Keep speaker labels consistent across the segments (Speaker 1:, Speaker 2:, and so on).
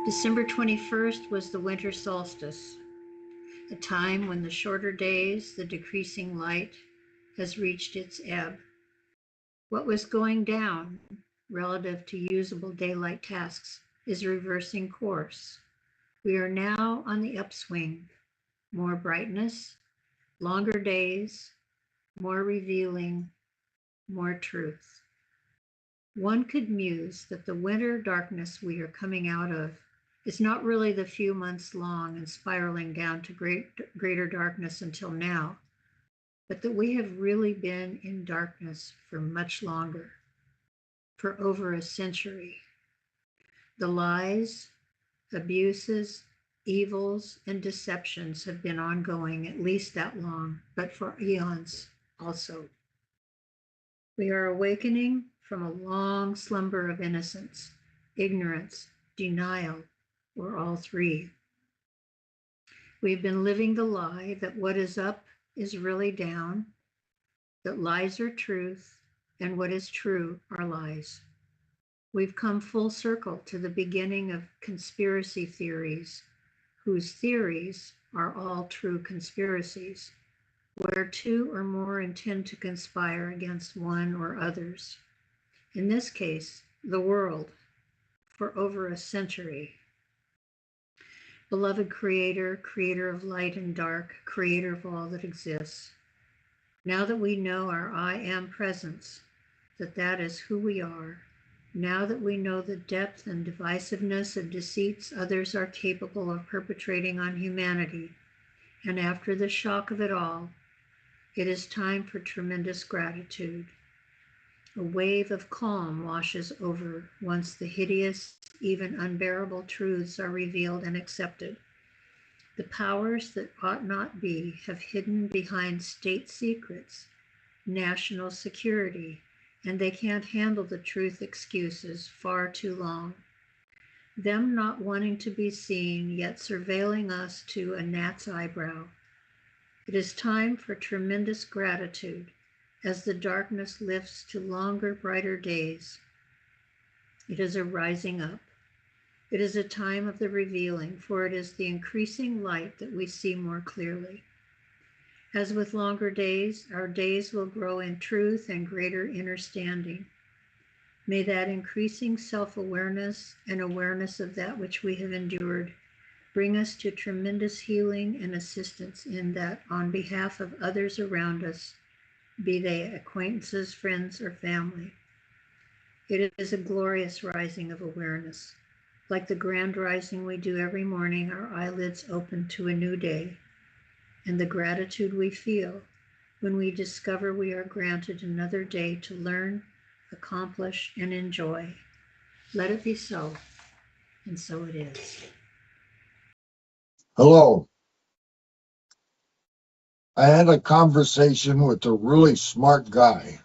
Speaker 1: December 21st was the winter solstice, a time when the shorter days, the decreasing light, has reached its ebb. What was going down, relative to usable daylight tasks, is reversing course. We are now on the upswing. More brightness, longer days, more revealing, more truth. One could muse that the winter darkness we are coming out of is not really the few months long and spiraling down to greater darkness until now, but that we have really been in darkness for much longer, for over a century. The lies, abuses, evils, and deceptions have been ongoing at least that long, but for eons also. We are awakening from a long slumber of innocence, ignorance, denial, or all three. We've been living the lie that what is up is really down, that lies are truth, and what is true are lies. We've come full circle to the beginning of conspiracy theories, whose theories are all true conspiracies, where two or more intend to conspire against one or others. In this case, the world, for over a century. Beloved Creator, Creator of light and dark, Creator of all that exists. Now that we know our I Am presence, that is who we are, now that we know the depth and divisiveness of deceits others are capable of perpetrating on humanity, and after the shock of it all, it is time for tremendous gratitude. A wave of calm washes over once the hideous, even unbearable truths are revealed and accepted. The powers that ought not be have hidden behind state secrets, national security, and they can't handle the truth excuses far too long. Them not wanting to be seen, yet surveilling us to a gnat's eyebrow. It is time for tremendous gratitude as the darkness lifts to longer, brighter days. It is a rising up. It is a time of the revealing, for it is the increasing light that we see more clearly. As with longer days, our days will grow in truth and greater understanding. May that increasing self-awareness and awareness of that which we have endured bring us to tremendous healing and assistance in that on behalf of others around us, be they acquaintances, friends, or family. It is a glorious rising of awareness. Like the grand rising we do every morning, our eyelids open to a new day, and the gratitude we feel when we discover we are granted another day to learn, accomplish, and enjoy. Let it be so, and so it is.
Speaker 2: Hello. I had a conversation with a really smart guy,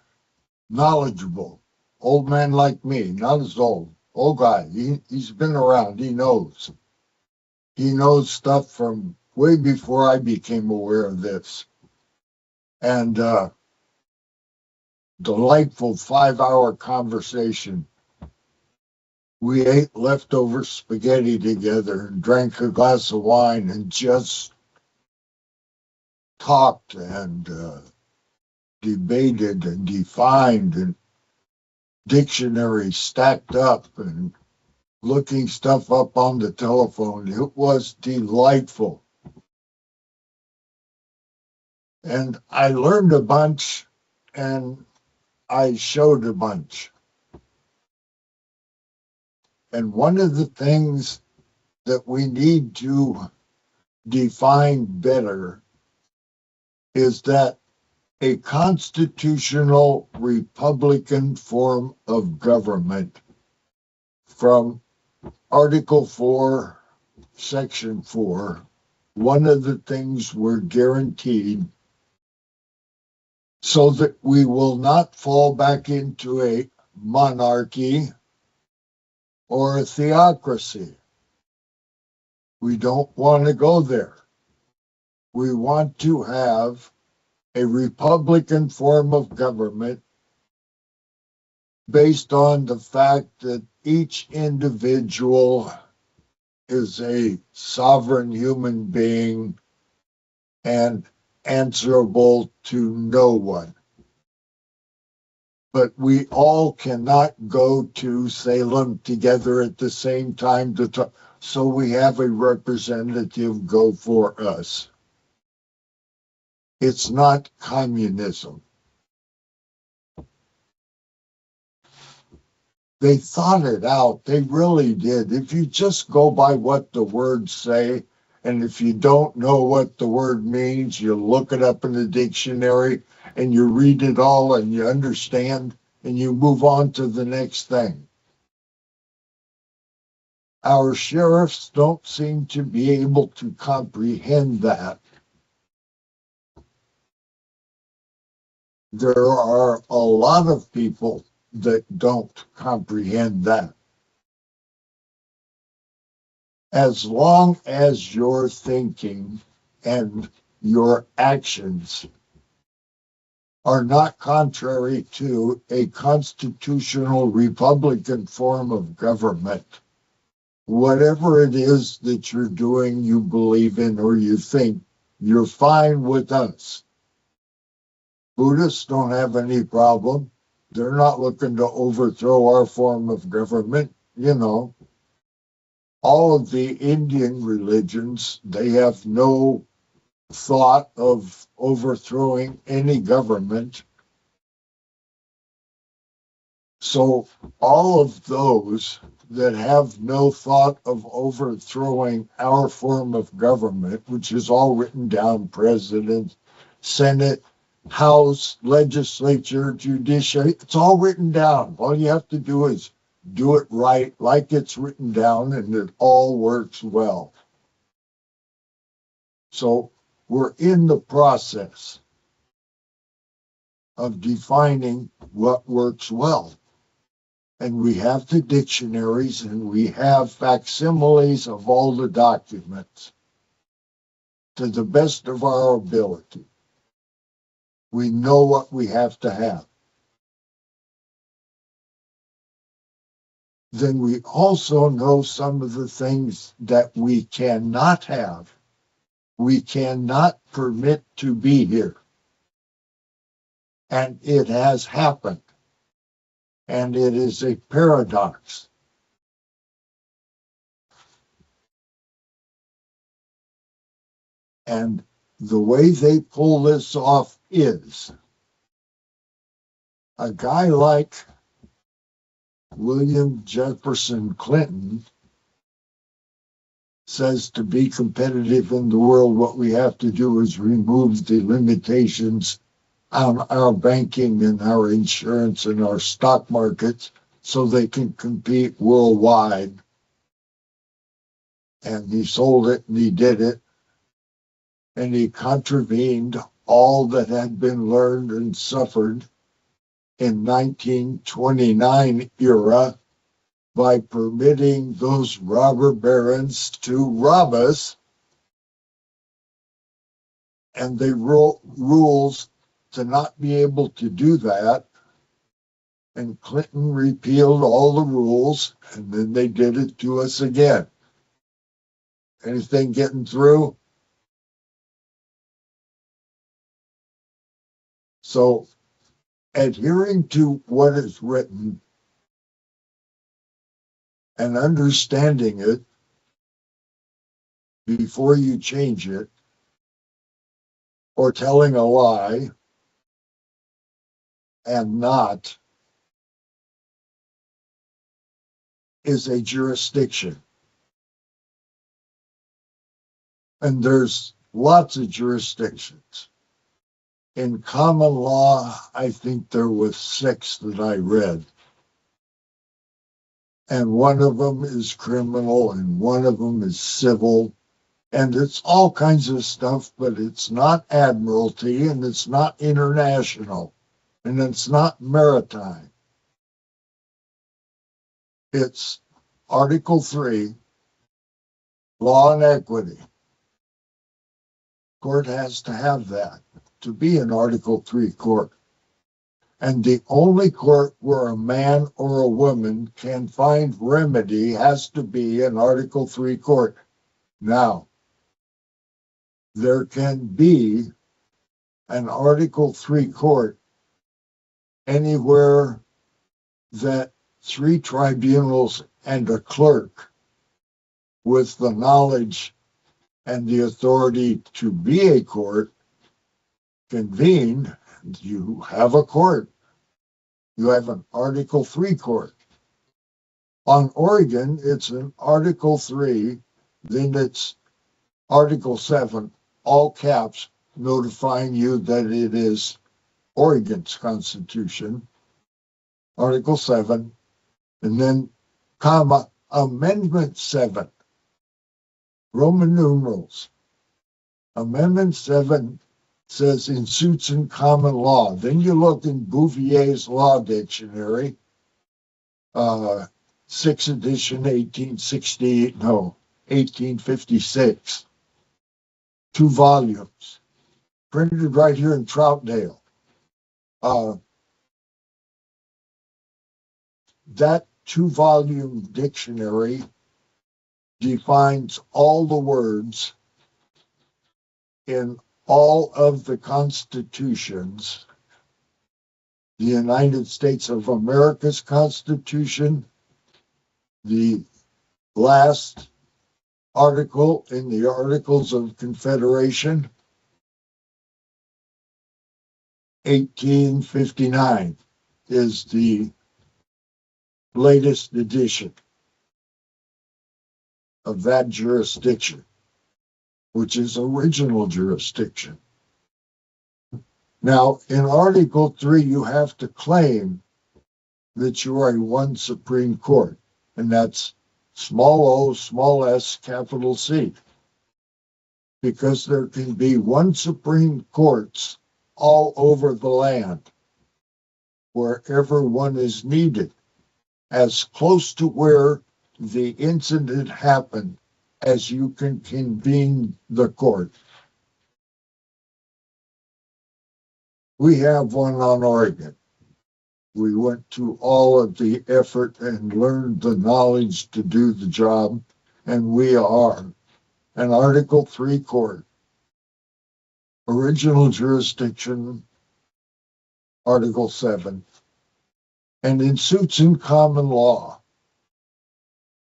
Speaker 2: knowledgeable, old man like me, not as old guy. He's been around, he knows. He knows stuff from way before I became aware of this. And delightful 5-hour conversation. We ate leftover spaghetti together and drank a glass of wine and just talked and debated and defined and dictionary stacked up and looking stuff up on the telephone. It was delightful. And I learned a bunch and I showed a bunch. And one of the things that we need to define better is that a constitutional Republican form of government from Article 4, Section 4, one of the things we're guaranteed so that we will not fall back into a monarchy or a theocracy. We don't want to go there. We want to have a Republican form of government based on the fact that each individual is a sovereign human being and answerable to no one. But we all cannot go to Salem together at the same time to talk. So we have a representative go for us. It's not communism. They thought it out. They really did. If you just go by what the words say, and if you don't know what the word means, you look it up in the dictionary and you read it all and you understand and you move on to the next thing. Our sheriffs don't seem to be able to comprehend that. There are a lot of people that don't comprehend that. As long as your thinking and your actions are not contrary to a constitutional Republican form of government, whatever it is that you're doing, you believe in, or you think, you're fine with us. Buddhists don't have any problem. They're not looking to overthrow our form of government. You know, all of the Indian religions, they have no thought of overthrowing any government. So all of those that have no thought of overthrowing our form of government, which is all written down, president, Senate, House, legislature, judiciary, it's all written down. All you have to do is do it right, like it's written down, and it all works well. So we're in the process of defining what works well. And we have the dictionaries and we have facsimiles of all the documents to the best of our ability. We know what we have to have. Then we also know some of the things that we cannot have. We cannot permit to be here. And it has happened. And it is a paradox. And the way they pull this off is a guy like William Jefferson Clinton says to be competitive in the world, what we have to do is remove the limitations on our banking and our insurance and our stock markets so they can compete worldwide. And he sold it and he did it. And he contravened all that had been learned and suffered in 1929 era by permitting those robber barons to rob us. And they wrote rules to not be able to do that. And Clinton repealed all the rules, and then they did it to us again. Anything getting through? So adhering to what is written and understanding it before you change it, or telling a lie and not, is a jurisdiction. And there's lots of jurisdictions. In common law, I think there was 6 that I read. And one of them is criminal and one of them is civil. And it's all kinds of stuff, but it's not admiralty and it's not international and it's not maritime. It's Article 3, law and equity. Court has to have that to be an Article 3 court. And the only court where a man or a woman can find remedy has to be an Article 3 court. Now, there can be an Article 3 court anywhere that 3 tribunals and a clerk with the knowledge and the authority to be a court convene. You have a court. You have an Article 3 court. On Oregon, it's an Article 3, then it's Article 7, all caps, notifying you that it is Oregon's Constitution, Article 7, and then, comma, Amendment 7, Roman numerals. Amendment 7 says in suits in common law. Then you look in Bouvier's Law Dictionary, 6th edition, 1856, 2 volumes, printed right here in Troutdale. That 2-volume dictionary defines all the words in all of the constitutions, the United States of America's Constitution, the last article in the Articles of Confederation, 1859 is the latest edition of that jurisdiction, which is original jurisdiction. Now, in Article 3, you have to claim that you are a one Supreme Court, and that's small o, small s, capital C, because there can be one Supreme Courts all over the land, wherever one is needed, as close to where the incident happened as you can convene the court. We have one on Oregon. We went to all of the effort and learned the knowledge to do the job, and we are an Article 3 court. Original jurisdiction, Article 7. And in suits in common law,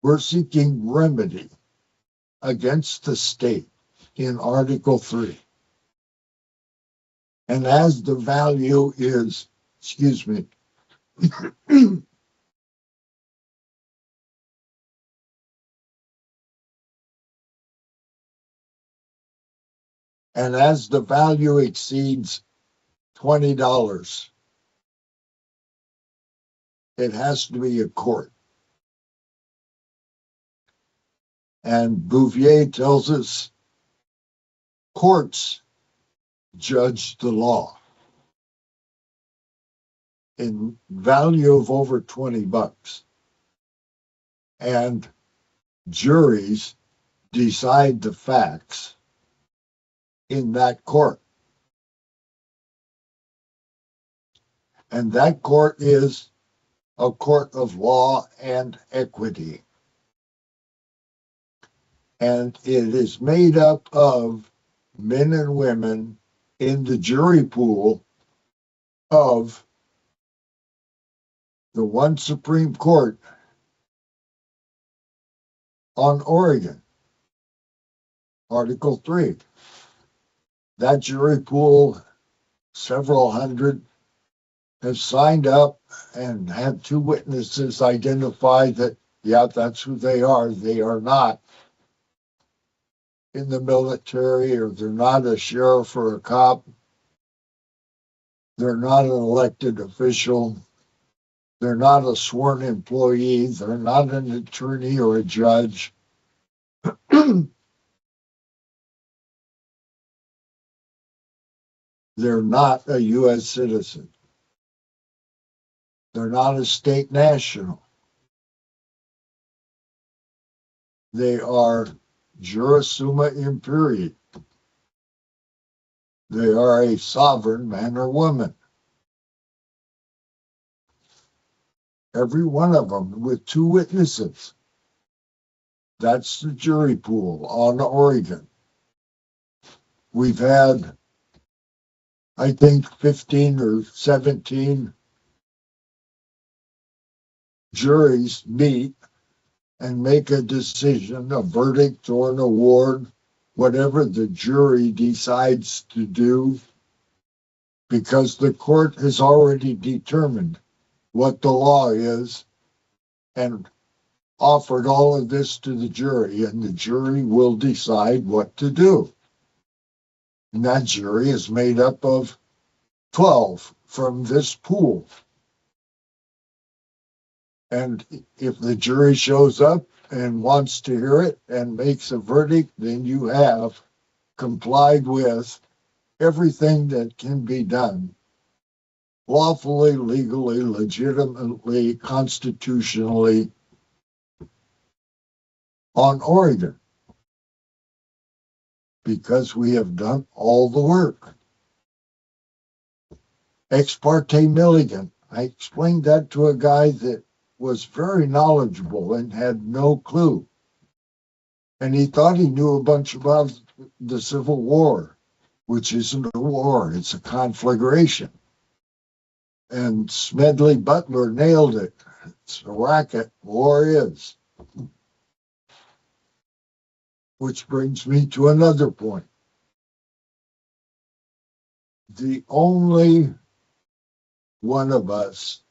Speaker 2: we're seeking remedy against the state in Article 3. And as the value is, and as the value exceeds $20, it has to be a court. And Bouvier tells us courts judge the law. In value of over $20. And juries decide the facts in that court. And that court is a court of law and equity. And it is made up of men and women in the jury pool of the one Supreme Court on Oregon, Article 3. That jury pool, several hundred, have signed up and had 2 witnesses identify that, yeah, that's who they are. They are not in the military, or they're not a sheriff or a cop. They're not an elected official. They're not a sworn employee. They're not an attorney or a judge. They're not a U.S. citizen. They're not a state national. They are jura summa imperii. They are a sovereign man or woman. every one of them with two witnesses. That's the jury pool on Oregon. We've had, I think, 15 or 17 juries meet and make a decision, a verdict or an award, whatever the jury decides to do, because the court has already determined what the law is and offered all of this to the jury, and the jury will decide what to do. And that jury is made up of 12 from this pool. And if the jury shows up and wants to hear it and makes a verdict, then you have complied with everything that can be done lawfully, legally, legitimately, constitutionally on Oregon, because we have done all the work. Ex parte Milligan. I explained that to a guy that was very knowledgeable and had no clue. And he thought he knew a bunch about the Civil War, which isn't a war, it's a conflagration. And Smedley Butler nailed it. It's a racket, war is. Which brings me to another point. The only one of us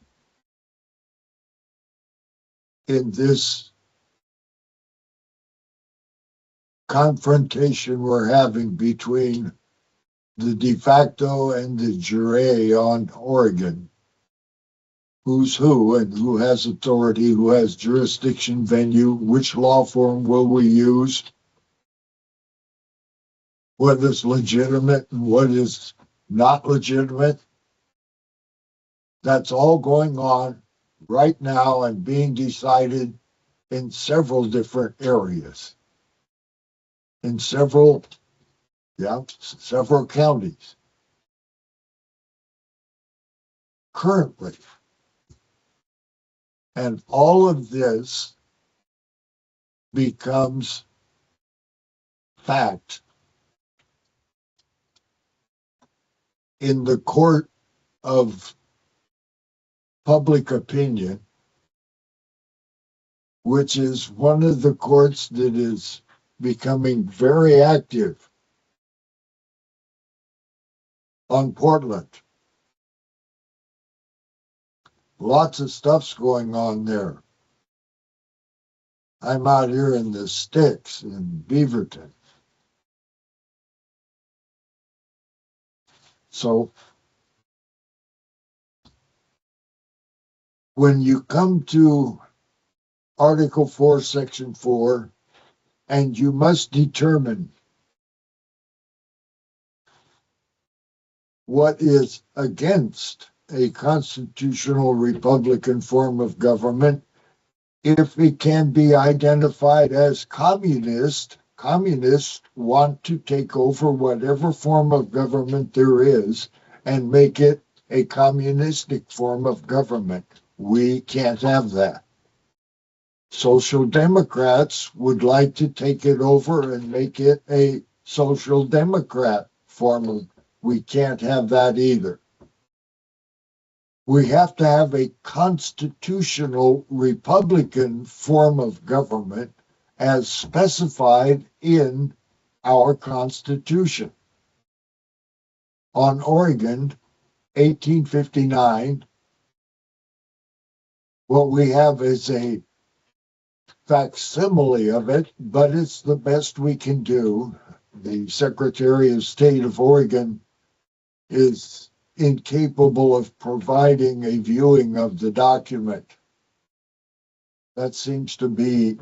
Speaker 2: in this confrontation we're having between the de facto and the jure on Oregon, who's who and who has authority, who has jurisdiction, venue, which law form will we use, what is legitimate and what is not legitimate. That's all going on right now and being decided in several different areas, in several counties currently. And all of this becomes fact in the court of public opinion, which is one of the courts that is becoming very active on Portland. Lots of stuff's going on there. I'm out here in the sticks in Beaverton. So when you come to Article 4, Section 4, and you must determine what is against a constitutional Republican form of government, if it can be identified as communist, communists want to take over whatever form of government there is and make it a communistic form of government. We can't have that. Social Democrats would like to take it over and make it a social democrat form of. We can't have that either. We have to have a constitutional Republican form of government as specified in our Constitution. On Oregon, 1859, what we have is a facsimile of it, but it's the best we can do. The Secretary of State of Oregon is incapable of providing a viewing of the document. That seems to be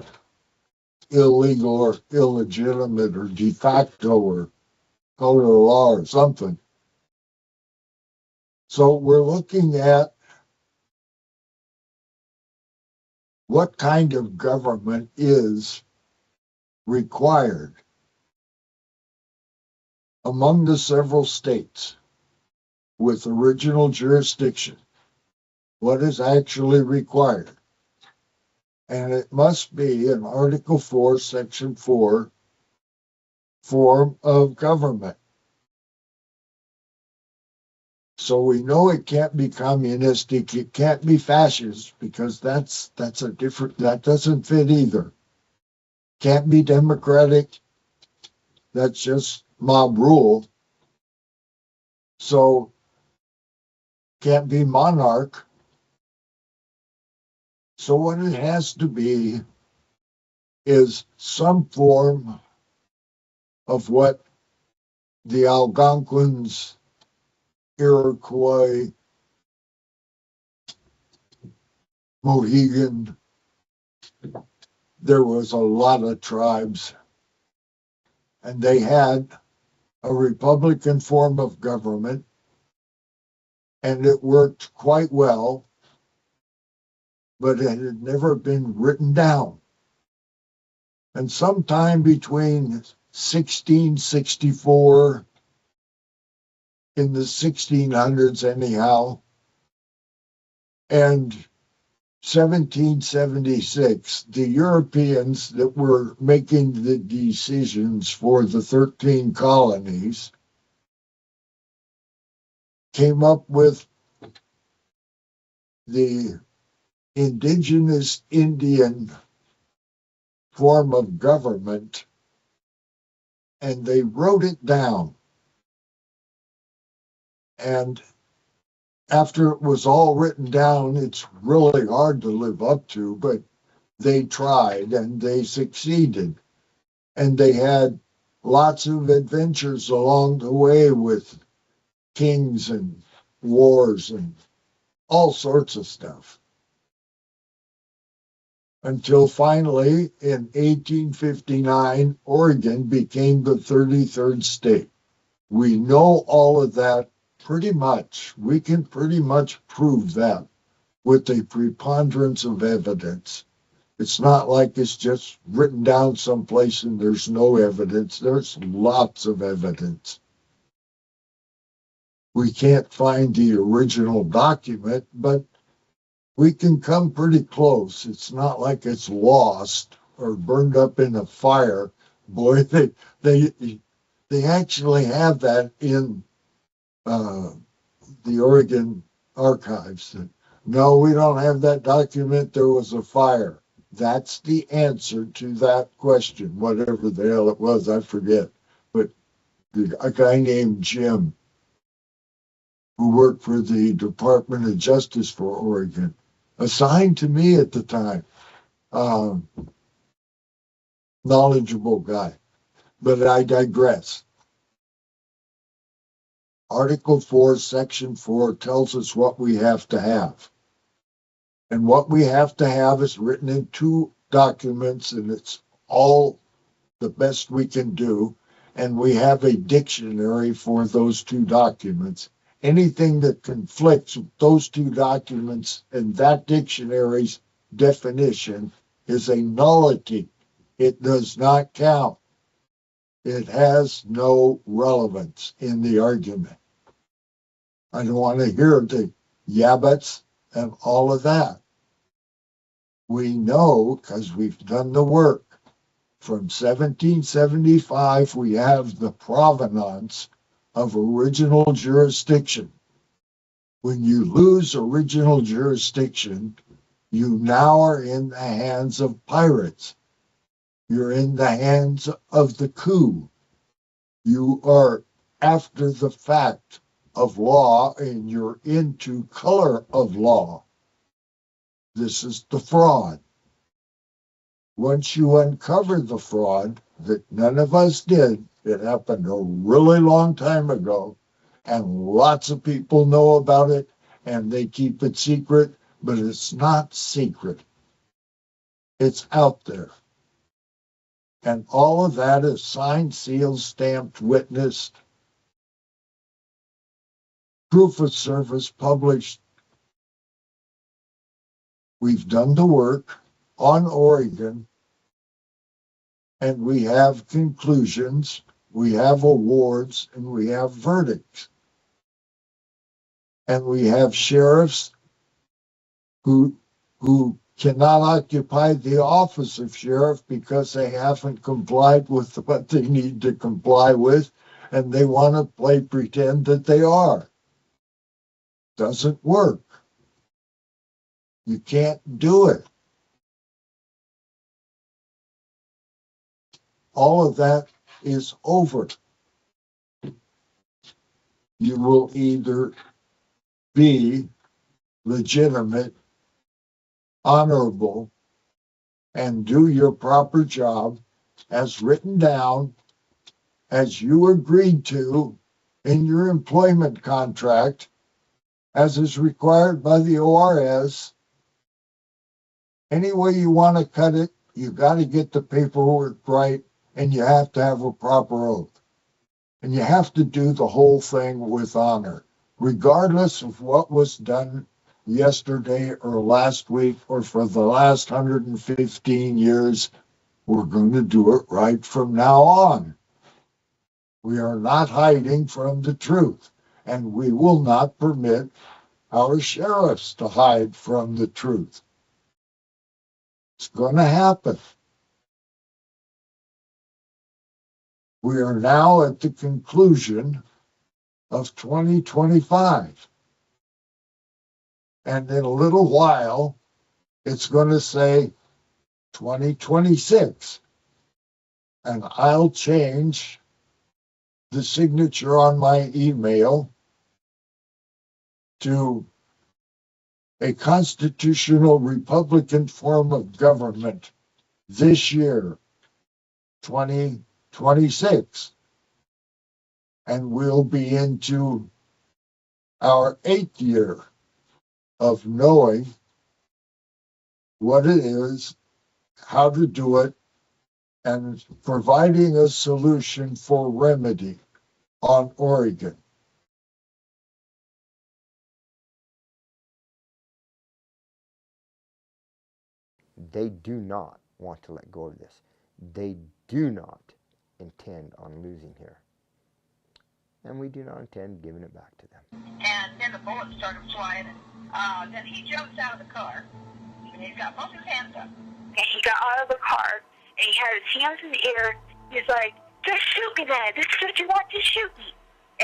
Speaker 2: illegal or illegitimate or de facto or code of law or something. So we're looking at what kind of government is required among the several states with original jurisdiction. what is actually required. And it must be an Article 4, Section 4 form of government. So we know it can't be communistic, it can't be fascist, because that's a different, that doesn't fit either. Can't be democratic, that's just mob rule. So can't be monarch. So what it has to be is some form of what the Algonquins, Iroquois, Mohegan, there was a lot of tribes, and they had a Republican form of government, and it worked quite well, but it had never been written down. And sometime between 1664, in the 1600s anyhow, and 1776, the Europeans that were making the decisions for the 13 colonies came up with the indigenous Indian form of government, and they wrote it down. And after it was all written down, it's really hard to live up to, but they tried and they succeeded. And they had lots of adventures along the way with kings and wars and all sorts of stuff. Until finally, in 1859, Oregon became the 33rd state. We know all of that pretty much. We can pretty much prove that with a preponderance of evidence. It's not like it's just written down someplace and there's no evidence. There's lots of evidence. We can't find the original document, but we can come pretty close. It's not like it's lost or burned up in a fire. Boy, they actually have that in the Oregon archives. No, we don't have that document. There was a fire. That's the answer to that question, whatever the hell it was, I forget. But a guy named Jim, who worked for the Department of Justice for Oregon, assigned to me at the time, knowledgeable guy. But I digress. Article 4, Section 4 tells us what we have to have. And what we have to have is written in 2 documents, and it's all the best we can do. And we have a dictionary for those 2 documents. Anything that conflicts with those 2 documents and that dictionary's definition is a nullity. It does not count. It has no relevance in the argument. I don't want to hear the yabbats and all of that. We know, because we've done the work, from 1775, we have the provenance of original jurisdiction. When you lose original jurisdiction, you now are in the hands of pirates. You're in the hands of the coup. You are after the fact of law, and you're into color of law. This is the fraud. Once you uncover the fraud, that none of us did, it happened a really long time ago, and lots of people know about it, and they keep it secret, but it's not secret. It's out there. And all of that is signed, sealed, stamped, witnessed, proof of service published. We've done the work on Oregon, and we have conclusions, we have awards, and we have verdicts. And we have sheriffs who cannot occupy the office of sheriff because they haven't complied with what they need to comply with, and they want to play pretend that they are. Doesn't work. You can't do it. All of that is over. You will either be legitimate, honorable, and do your proper job as written down, as you agreed to in your employment contract, as is required by the ORS. Any way you want to cut it, you got to get the paperwork right, and you have to have a proper oath. And you have to do the whole thing with honor, regardless of what was done yesterday or last week or for the last 115 years. We're going to do it right from now on. We are not hiding from the truth, and we will not permit our sheriffs to hide from the truth. It's going to happen. We are now at the conclusion of 2025. And in a little while, it's going to say 2026. And I'll change the signature on my email to a constitutional Republican form of government this year, 2026. And we'll be into our 8th year of knowing what it is, how to do it, and providing a solution for remedy on Oregon.
Speaker 3: They do not want to let go of this. They do not intend on losing here. And we do not intend giving it back to them.
Speaker 4: And then the bullets started flying. Then he jumps out of the car. And he's got both his hands up. And he got out of the car, and he had his hands in the air. He's like, just shoot me then. This is what you want, to shoot me.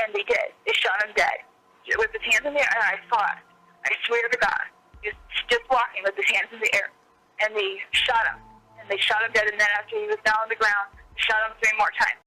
Speaker 4: And they did. They shot him dead. With his hands in the air, and I saw it. I swear to God. He was just walking with his hands in the air. And they shot him. And they shot him dead, and then after he was down on the ground, they shot him 3 more times.